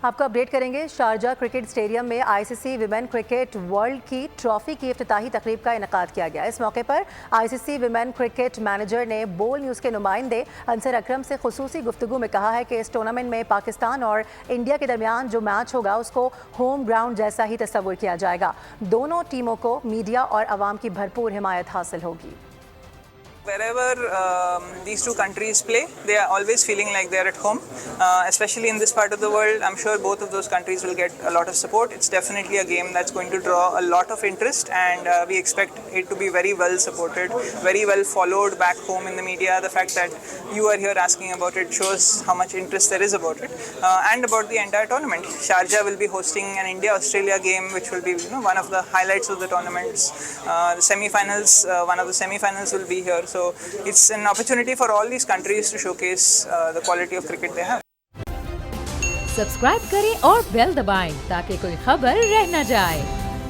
आपको अपडेट करेंगे। Sharjah cricket stadium में आईसीसी विमेन क्रिकेट वर्ल्ड की ट्रॉफी की इफ्तिताही तकरीब का इनेकाद किया गया। इस मौके पर आईसीसी विमेन क्रिकेट मैनेजर ने बोल न्यूज़ के नुमाइंदे अंसर अकरम से खुसूसी गुफ्तगू में कहा है कि इस टूर्नामेंट में पाकिस्तान और इंडिया के दरमियान जो मैच होगा उसको होम ग्राउंड जैसा ही तस्वुर किया जाएगा। दोनों टीमों को मीडिया और अवाम की भरपूर हिमायत हासिल होगी। Wherever these two countries play, they are always feeling like they are at home, especially in this part of the world. I'm sure both of those countries will get a lot of support. It's definitely a game that's going to draw a lot of interest, and we expect it to be very well supported, very well followed back home in the media. The fact that you are here asking about it shows how much interest there is about it, and about the entire tournament. Sharjah will be hosting an India-Australia game, which will be one of the highlights of the tournaments. The semi-finals, one of the semi-finals will be here. So it's an opportunity for all these countries to showcase the quality of cricket they have. Subscribe करें और bell दबाएं ताकि कोई खबर रह न जाए।